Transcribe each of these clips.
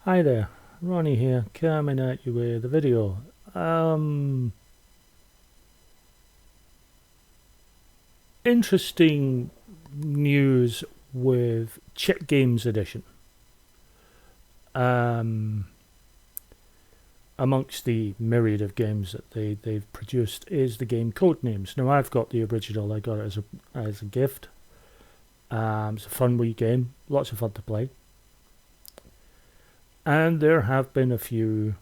Hi there, Ronnie here, coming at you with a video. Interesting news with Czech Games Edition. Amongst the myriad of games that they've produced is the game Codenames. Now I've got the original. I got it as a gift. It's a fun wee game, lots of fun to play. And there have been a few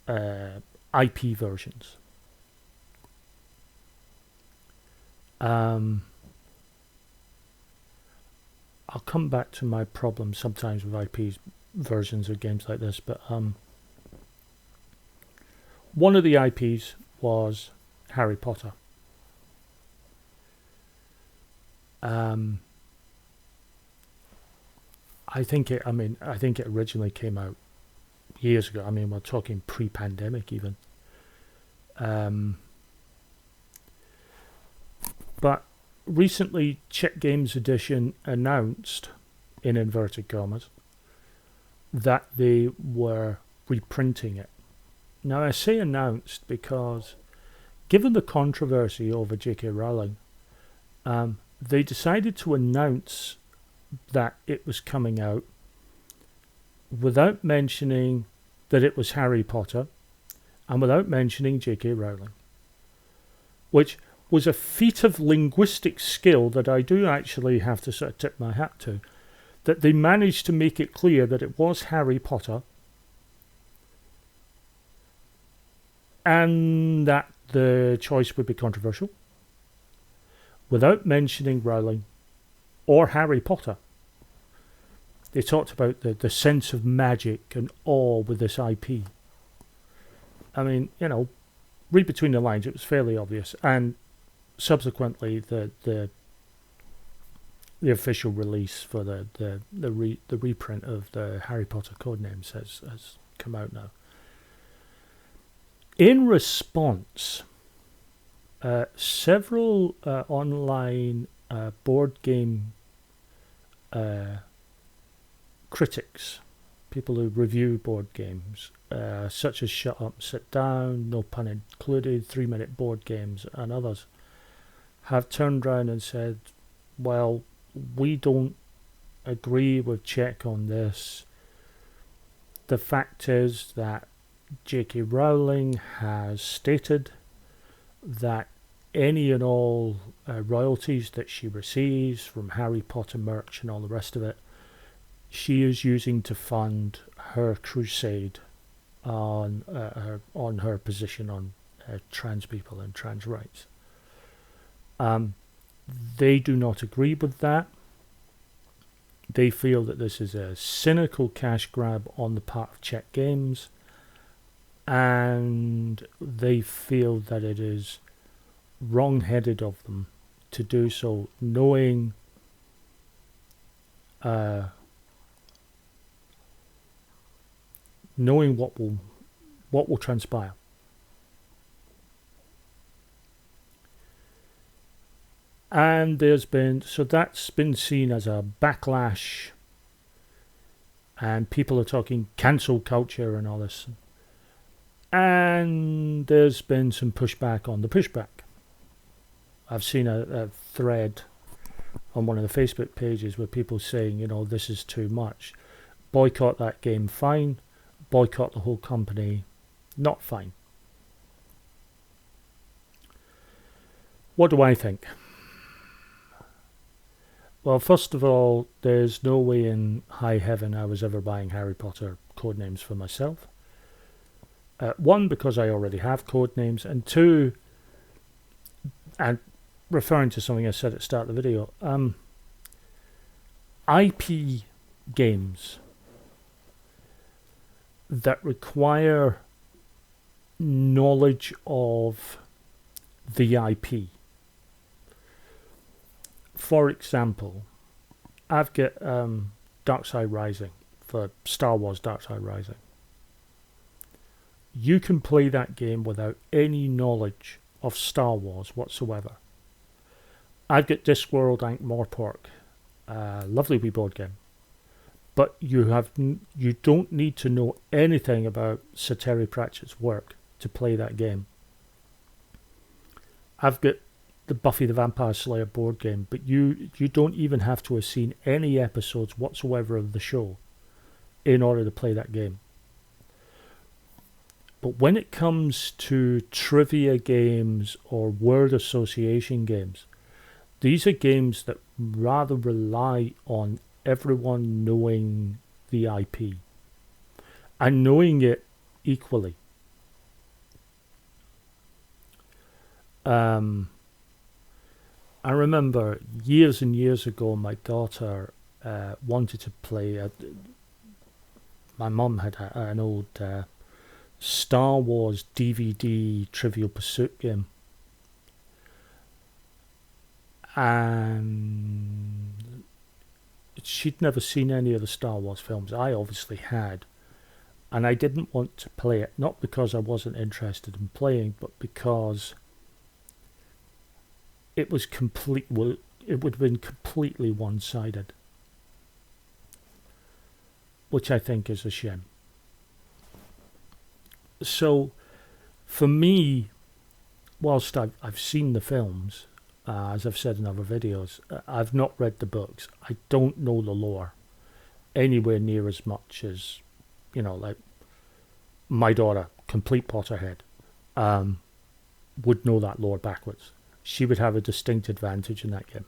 IP versions. I'll come back to my problem sometimes with IP versions of games like this, but one of the IPs was Harry Potter. I think it originally came out years ago. I mean, we're talking pre-pandemic even. But recently, Czech Games Edition announced, in inverted commas, that they were reprinting it. Now, I say announced because, given the controversy over J.K. Rowling, they decided to announce that it was coming out without mentioning that it was Harry Potter and without mentioning J.K. Rowling, which was a feat of linguistic skill that I do actually have to sort of tip my hat to, that they managed to make it clear that it was Harry Potter and that the choice would be controversial without mentioning Rowling or Harry Potter. They talked about the sense of magic and awe with this IP. I mean, read between the lines, it was fairly obvious. And subsequently, the official release for the reprint of the Harry Potter Codenames has come out now. In response, several online board game critics, people who review board games, such as Shut Up, Sit Down, no pun included, 3-minute board games, and others, have turned around and said, well, we don't agree with Czech on this. The fact is that J.K. Rowling has stated that any and all royalties that she receives from Harry Potter merch and all the rest of it, she is using to fund her crusade on her position on trans people and trans rights. They do not agree with that. They feel that this is a cynical cash grab on the part of Czech Games, and they feel that it is wrong-headed of them to do so, knowing what will transpire. And that's been seen as a backlash, and people are talking cancel culture and all this. And there's been some pushback on the pushback. I've seen a thread on one of the Facebook pages where people saying, this is too much. Boycott that game, fine. Boycott the whole company, not fine. What do I think? Well, first of all, there's no way in high heaven I was ever buying Harry Potter Codenames for myself. One, because I already have Codenames, and two, and referring to something I said at the start of the video, IP games that require knowledge of the IP. For example, I've got Darkside Rising for Star Wars Darkside Rising. You can play that game without any knowledge of Star Wars whatsoever. I've got Discworld Ankh-Morpork, lovely wee board game. but you don't need to know anything about Sir Terry Pratchett's work to play that game. I've got the Buffy the Vampire Slayer board game, but you don't even have to have seen any episodes whatsoever of the show in order to play that game. But when it comes to trivia games or word association games, these are games that rather rely on everyone knowing the IP and knowing it equally. I remember years and years ago, my daughter wanted to play. My mum had an old Star Wars DVD Trivial Pursuit game, and she'd never seen any of the Star Wars films. I obviously had, and I didn't want to play it, not because I wasn't interested in playing, but because it was it would have been completely one-sided, which I think is a shame. So, for me, whilst I've seen the films, as I've said in other videos, I've not read the books. I don't know the lore anywhere near as much as, like my daughter, complete Potterhead, would know that lore backwards. She would have a distinct advantage in that game,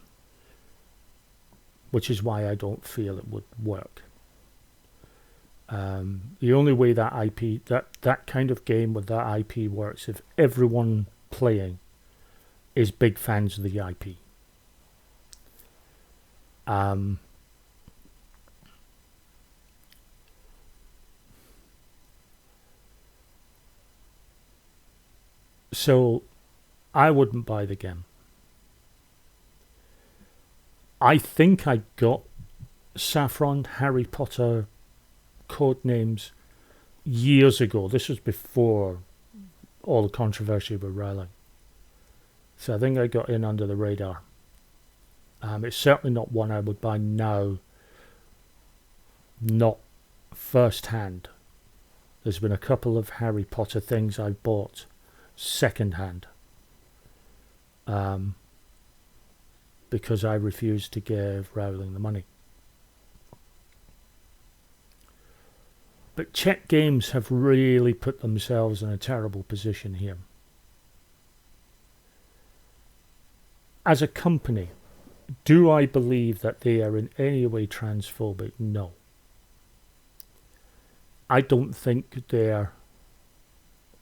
which is why I don't feel it would work. The only way that IP, that kind of game with that IP works, if everyone playing is big fans of the IP. So I wouldn't buy the game. I think I got Saffron Harry Potter code names years ago. This was before all the controversy with Rowling. So I think I got in under the radar. It's certainly not one I would buy now, not first hand. There's been a couple of Harry Potter things I bought second hand. Because I refused to give Rowling the money. But Czech games have really put themselves in a terrible position here. As a company, do I believe that they are in any way transphobic? No. I don't think their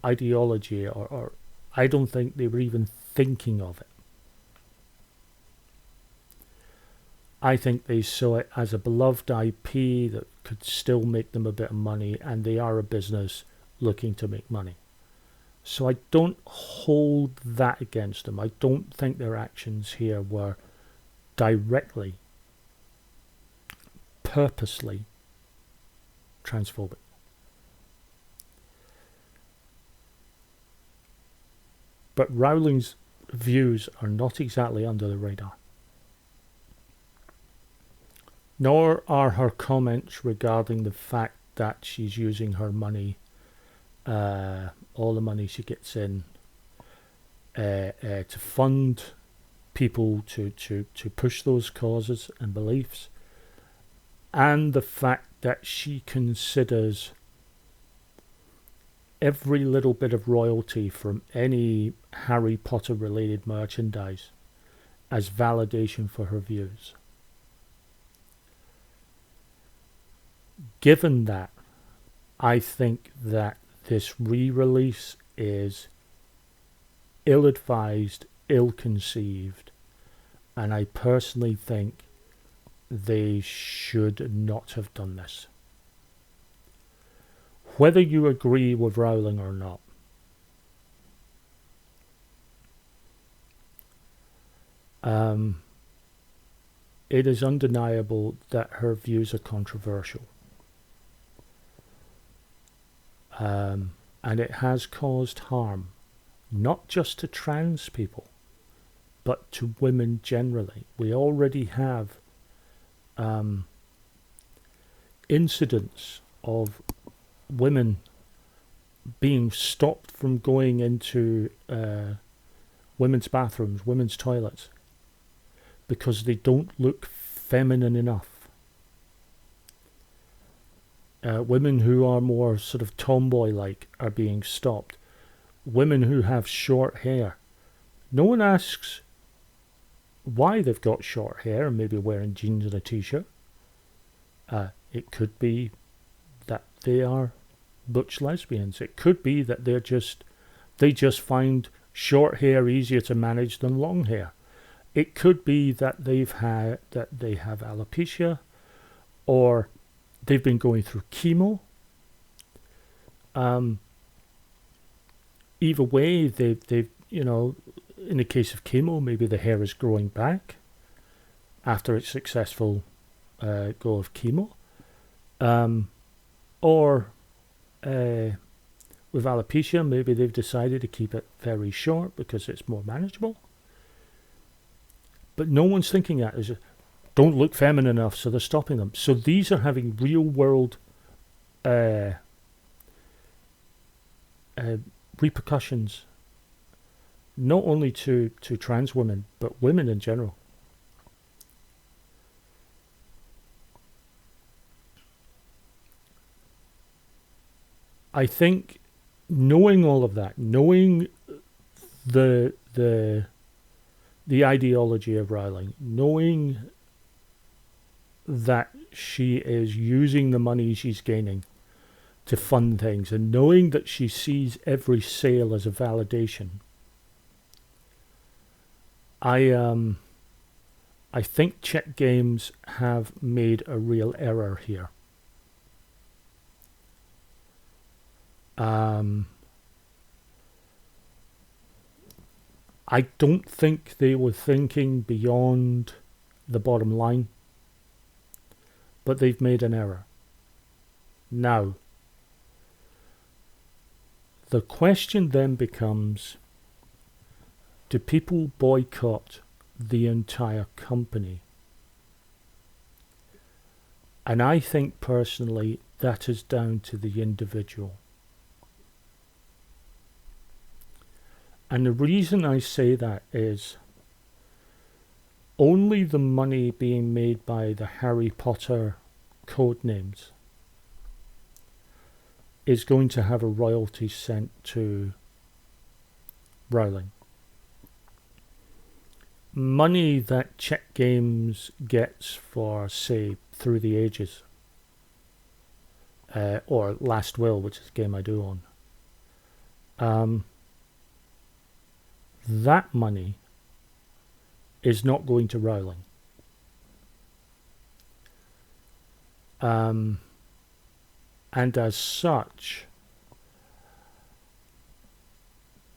ideology or I don't think they were even thinking of it. I think they saw it as a beloved IP that could still make them a bit of money, and they are a business looking to make money. So I don't hold that against them. I don't think their actions here were directly, purposely transphobic. But Rowling's views are not exactly under the radar. Nor are her comments regarding the fact that she's using her money, all the money she gets in, to fund people to push those causes and beliefs, and the fact that she considers every little bit of royalty from any Harry Potter related merchandise as validation for her views. Given that, I think that this re-release is ill-advised, ill-conceived, and I personally think they should not have done this. Whether you agree with Rowling or not, it is undeniable that her views are controversial. And it has caused harm, not just to trans people, but to women generally. We already have incidents of women being stopped from going into women's bathrooms, women's toilets, because they don't look feminine enough. Women who are more sort of tomboy-like are being stopped. Women who have short hair. No one asks why they've got short hair and maybe wearing jeans and a t-shirt. It could be that they are butch lesbians. It could be that they just find short hair easier to manage than long hair. It could be that they have alopecia, or they've been going through chemo. Either way, they've in the case of chemo, maybe the hair is growing back after its successful go of chemo, or with alopecia, maybe they've decided to keep it very short because it's more manageable. But no one's thinking that. Is don't look feminine enough, so they're stopping them. So these are having real world repercussions, not only to trans women, but women in general. I think knowing all of that, knowing the ideology of Rowling, knowing that she is using the money she's gaining to fund things, and knowing that she sees every sale as a validation, I think Czech Games have made a real error here. I don't think they were thinking beyond the bottom line, but they've made an error. Now, the question then becomes, do people boycott the entire company? And I think personally that is down to the individual. And the reason I say that is only the money being made by the Harry Potter codenames is going to have a royalty sent to Rowling. Money that Czech Games gets for, say, Through the Ages, or Last Will, which is a game I do own, that money is not going to Rowling. And as such,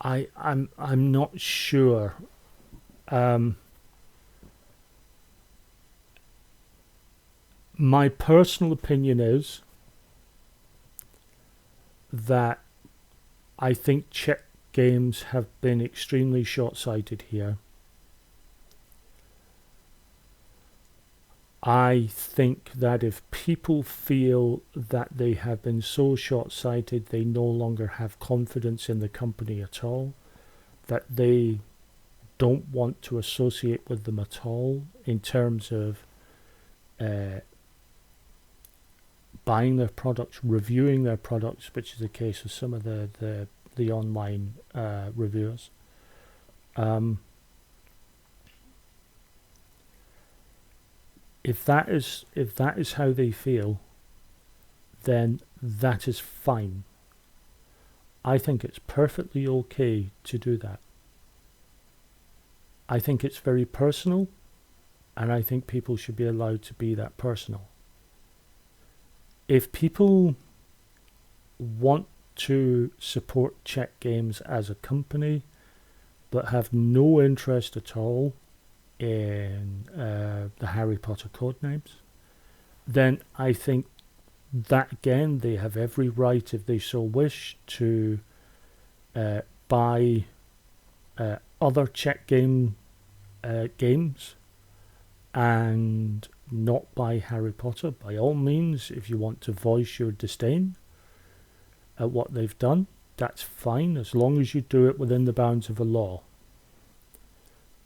I'm not sure. My personal opinion is that I think Czech Games have been extremely short-sighted here. I think that if people feel that they have been so short-sighted, they no longer have confidence in the company at all, that they don't want to associate with them at all in terms of buying their products, reviewing their products, which is the case with some of the online reviewers. If that is how they feel, then that is fine. I think it's perfectly okay to do that. I think it's very personal, and I think people should be allowed to be that personal. If people want to support Czech Games as a company, but have no interest at all in the Harry Potter codenames, then I think that again they have every right, if they so wish, to buy other Czech games and not buy Harry Potter, by all means, if you want to voice your disdain at what they've done, that's fine, as long as you do it within the bounds of the law.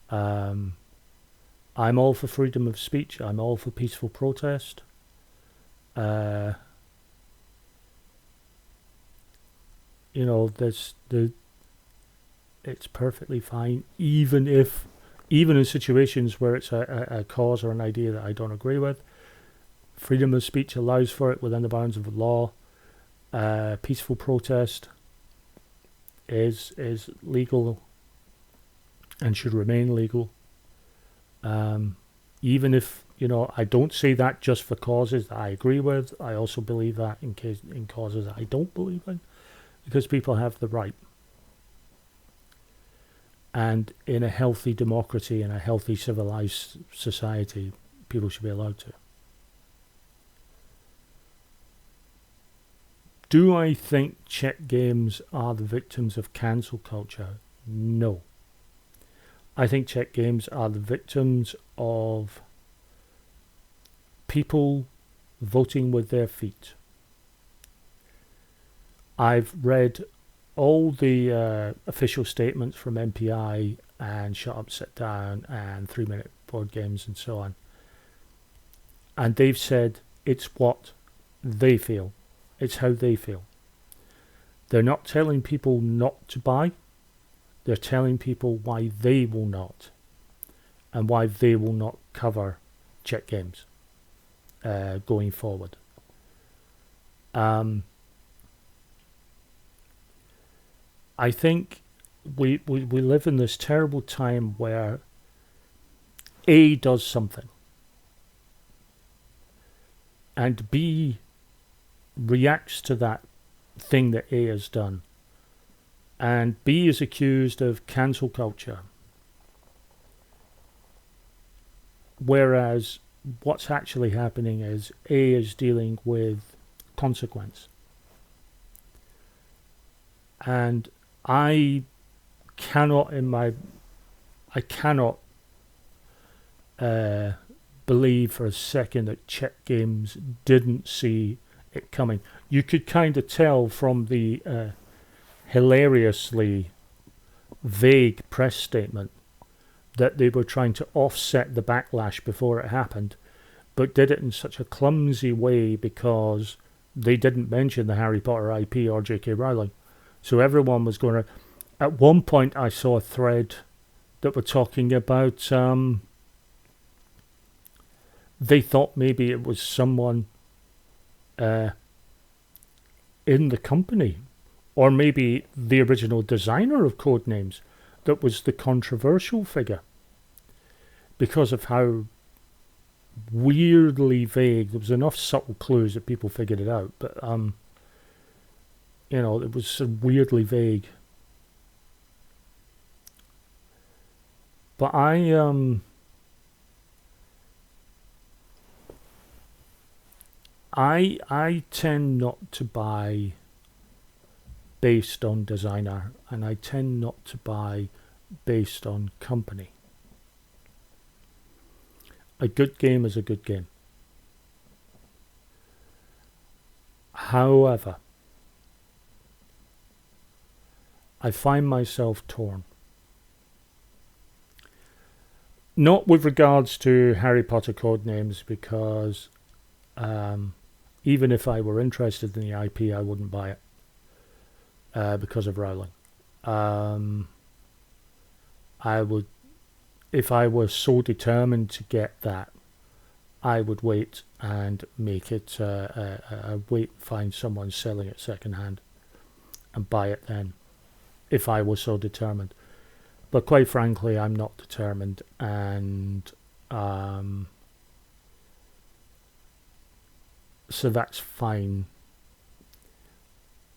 I'm all for freedom of speech. I'm all for peaceful protest. It's perfectly fine, even in situations where it's a cause or an idea that I don't agree with. Freedom of speech allows for it within the bounds of the law. Peaceful protest is legal and should remain legal. Even if, I don't say that just for causes that I agree with. I also believe that in causes that I don't believe in, because people have the right. And in a healthy democracy, in a healthy civilized society, people should be allowed to. Do I think Czech games are the victims of cancel culture? No. I think Czech games are the victims of people voting with their feet. I've read all the official statements from MPI and Shut Up, Sit Down and 3 Minute Board Games and so on. And they've said it's what they feel. It's how they feel. They're not telling people not to buy. They're telling people why they will not, and why they will not cover Czech games going forward. I think we live in this terrible time where A does something and B reacts to that thing that A has done, and B is accused of cancel culture, whereas what's actually happening is A is dealing with consequence. And I cannot believe for a second that Czech games didn't see it coming. You could kind of tell from the hilariously vague press statement that they were trying to offset the backlash before it happened, but did it in such a clumsy way because they didn't mention the Harry Potter IP or J.K. Rowling. So everyone was going to... At one point I saw a thread that were talking about... they thought maybe it was someone in the company, or maybe the original designer of Codenames, that was the controversial figure, because of how weirdly vague. There was enough subtle clues that people figured it out, but it was so weirdly vague. But I tend not to buy based on designer, and I tend not to buy based on company. A good game is a good game. However, I find myself torn. Not with regards to Harry Potter Codenames, because even if I were interested in the IP, I wouldn't buy it because of Rowling. I would, if I was so determined to get that, I would wait and make it, find someone selling it secondhand and buy it then, if I was so determined. But quite frankly, I'm not determined, and so that's fine.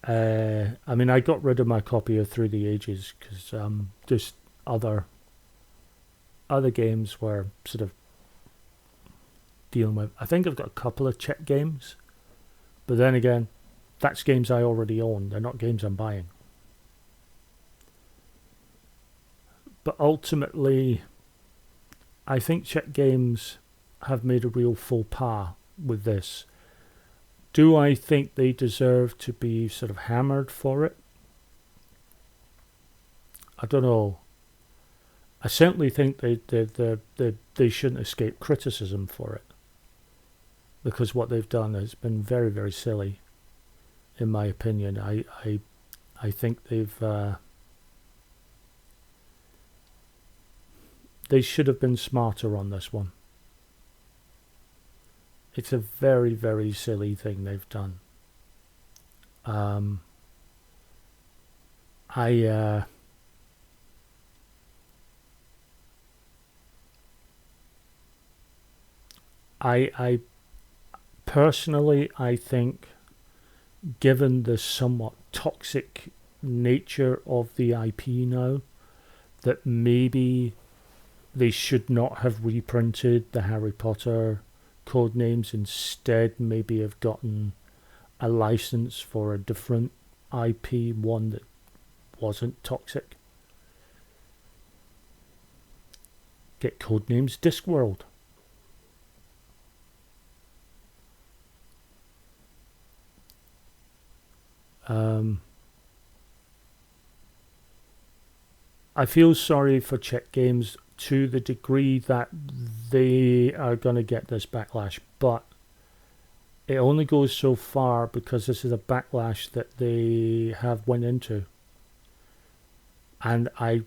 I mean, I got rid of my copy of Through the Ages because just other games were sort of dealing with. I think I've got a couple of Czech games, but then again, that's games I already own. They're not games I'm buying. But ultimately, I think Czech games have made a real faux pas with this. Do I think they deserve to be sort of hammered for it? I don't know. I certainly think they shouldn't escape criticism for it, because what they've done has been very, very silly, in my opinion. I think they should have been smarter on this one. It's a very, very silly thing they've done. I personally, I think, given the somewhat toxic nature of the IP now, that maybe they should not have reprinted the Harry Potter code names. Instead, maybe have gotten a license for a different IP, one that wasn't toxic. Get Codenames Discworld. I feel sorry for Czech games to the degree that they are going to get this backlash, but it only goes so far because this is a backlash that they have went into. And I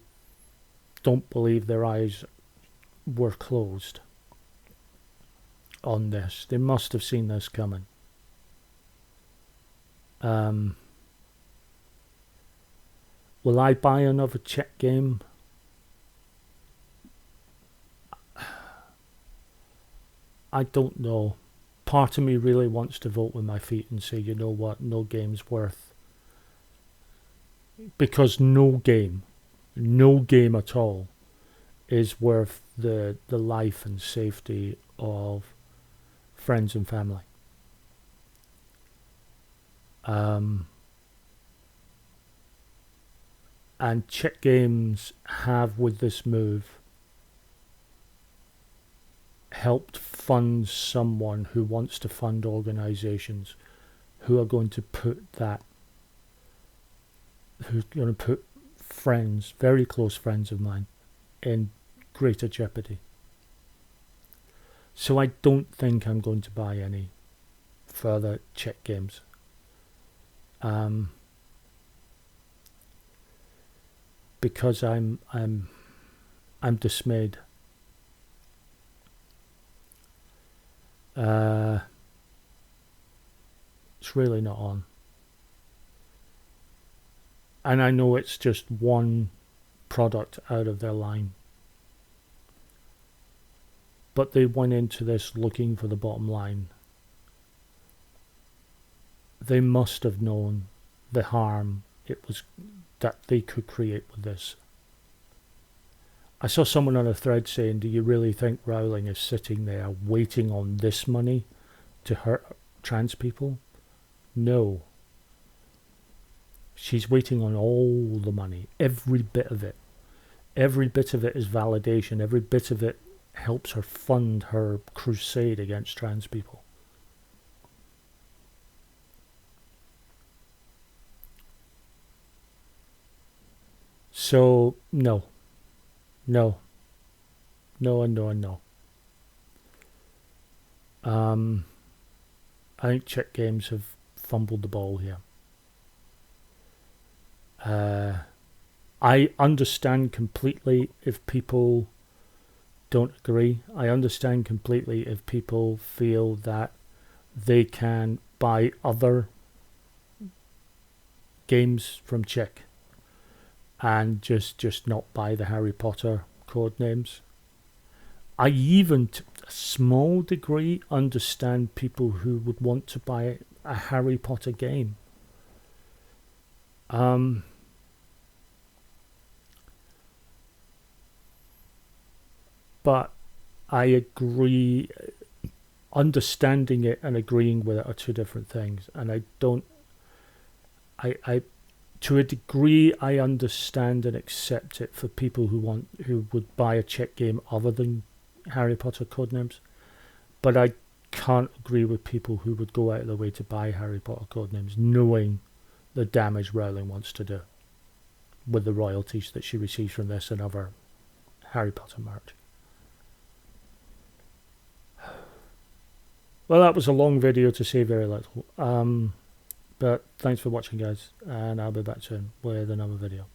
don't believe their eyes were closed on this. They must have seen this coming. Will I buy another Czech game? I don't know. Part of me really wants to vote with my feet and say, you know what, no game's worth. Because no game at all is worth the life and safety of friends and family. And Czech games have, with this move, helped fund someone who wants to fund organizations who are going to put friends, very close friends of mine, in greater jeopardy. So I don't think I'm going to buy any further Czech games. Because I'm dismayed. It's really not on. And I know it's just one product out of their line. But they went into this looking for the bottom line. They must have known the harm that they could create with this. I saw someone on a thread saying, do you really think Rowling is sitting there waiting on this money to hurt trans people? No. She's waiting on all the money, every bit of it. Every bit of it is validation. Every bit of it helps her fund her crusade against trans people. So, no. No. No and no and no. I think Czech games have fumbled the ball here. I understand completely if people don't agree. I understand completely if people feel that they can buy other games from Czech and just not buy the Harry Potter code names. I even, to a small degree, understand people who would want to buy a Harry Potter game. But I agree, understanding it and agreeing with it are two different things. And I don't, to a degree, I understand and accept it for people who would buy a Czech game other than Harry Potter codenames. But I can't agree with people who would go out of their way to buy Harry Potter Codenames knowing the damage Rowling wants to do with the royalties that she receives from this and other Harry Potter merch. Well, that was a long video to say very little. But thanks for watching, guys, and I'll be back soon with another video.